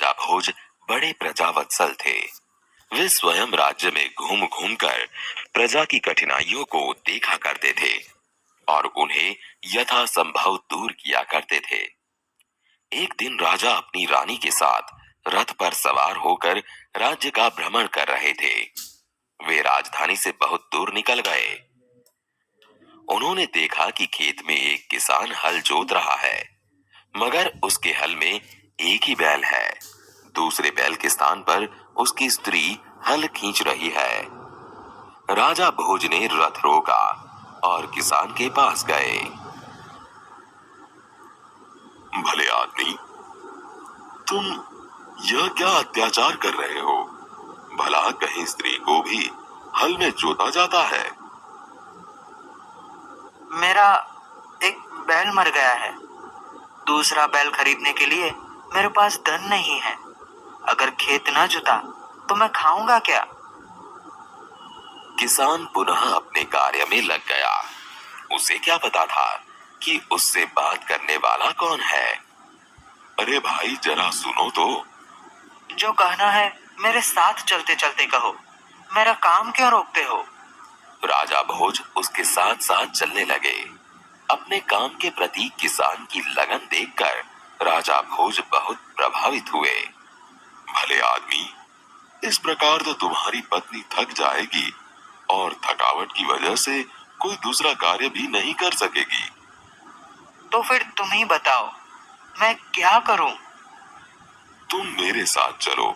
राजा भोज बड़े प्रजावत्सल थे। वे स्वयं राज्य में घूम घूम कर प्रजा की कठिनाइयों को देखा करते थे और उन्हें यथासंभव दूर किया करते थे। एक दिन राजा अपनी रानी के साथ रथ पर सवार होकर राज्य का भ्रमण कर रहे थे। वे राजधानी से बहुत दूर निकल गए। उन्होंने देखा कि खेत में एक किसान हल जोत रहा है, मगर उसके हल में एक ही बैल है। दूसरे बैल के स्थान पर उसकी स्त्री हल खींच रही है। राजा भोज ने रथ रोका और किसान के पास गए। भले आदमी, तुम यह क्या अत्याचार कर रहे हो? भला कहीं स्त्री को भी हल में जोता जाता है? मेरा एक बैल मर गया है। दूसरा बैल खरीदने के लिए मेरे पास धन नहीं है। अगर खेत न जुता तो मैं खाऊंगा क्या? किसान पुनः अपने कार्य में लग गया। उसे क्या पता था कि उससे बात करने वाला कौन है। अरे भाई, जरा सुनो तो। जो कहना है मेरे साथ चलते चलते कहो। मेरा काम क्यों रोकते हो? राजा भोज उसके साथ साथ चलने लगे। अपने काम के प्रति किसान की लगन देखकर राजा भोज बहुत प्रभावित हुए। भले आदमी, इस प्रकार तो तुम्हारी पत्नी थक जाएगी और थकावट की वजह से कोई दूसरा कार्य भी नहीं कर सकेगी। तो फिर तुम ही बताओ, मैं क्या करूं? तुम मेरे साथ चलो,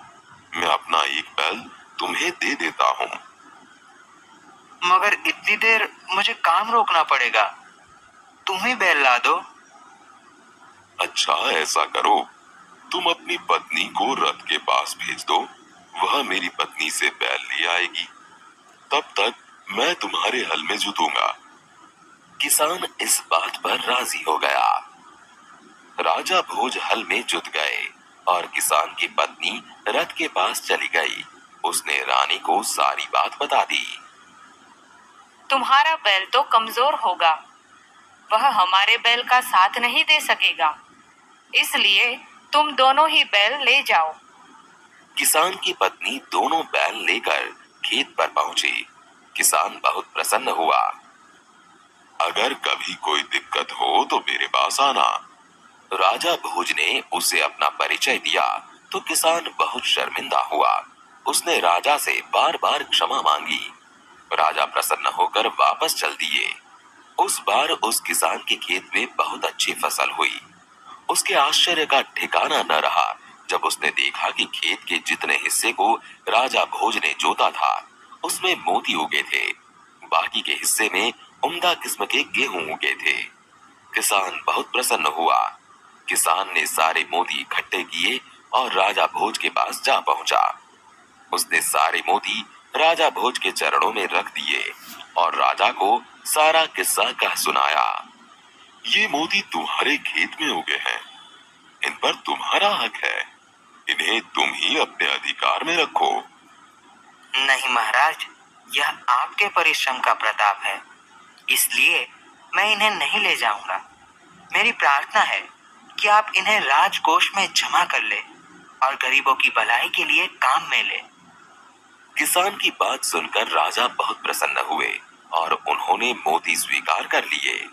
मैं अपना एक बैल तुम्हें दे देता हूँ। मगर इतनी देर मुझे काम रोकना पड़ेगा। तुम ही बैल ला दो। अच्छा, ऐसा करो, तुम अपनी पत्नी को रथ के पास भेज दो। वह मेरी पत्नी से बैल ले आएगी। तब तक मैं तुम्हारे हल में जुतूंगा। किसान इस बात पर राजी हो गया। राजा भोज हल में जुत गए और किसान की पत्नी रथ के पास चली गई। उसने रानी को सारी बात बता दी। तुम्हारा बैल तो कमजोर होगा, वह हमारे बैल का साथ नहीं दे सकेगा, इसलिए तुम दोनों ही बैल ले जाओ। किसान की पत्नी दोनों बैल लेकर खेत पर पहुंची। किसान बहुत प्रसन्न हुआ। अगर कभी कोई दिक्कत हो तो मेरे पास आना। राजा भोज ने उसे अपना परिचय दिया तो किसान बहुत शर्मिंदा हुआ। उसने राजा से बार बार क्षमा मांगी। राजा प्रसन्न होकर वापस चल दिए। उस बार उस किसान के खेत में बहुत अच्छी फसल हुई। उसके आश्चर्य का ठिकाना न रहा जब उसने देखा कि खेत के जितने हिस्से को राजा भोज ने जोता था उसमें मोती उगे थे। बाकी के हिस्से में उम्दा किस्म के गेहूं उगे थे। किसान बहुत प्रसन्न हुआ। किसान ने सारे मोती इकट्ठे किए और राजा भोज के पास जा पहुंचा। उसने सारे मोती राजा भोज के चरणों में रख दिए और राजा को सारा किस्सा कह सुनाया। ये मोती तुम्हारे खेत में उगे हैं, इन पर तुम्हारा हक है। इन्हें तुम ही अपने अधिकार में रखो। नहीं महाराज, यह आपके परिश्रम का प्रताप है, इसलिए मैं इन्हें नहीं ले जाऊंगा। मेरी प्रार्थना है कि आप इन्हें राजकोष में जमा कर ले और गरीबों की भलाई के लिए काम में ले। किसान की बात सुनकर राजा बहुत प्रसन्न हुए और उन्होंने मोती स्वीकार कर लिए।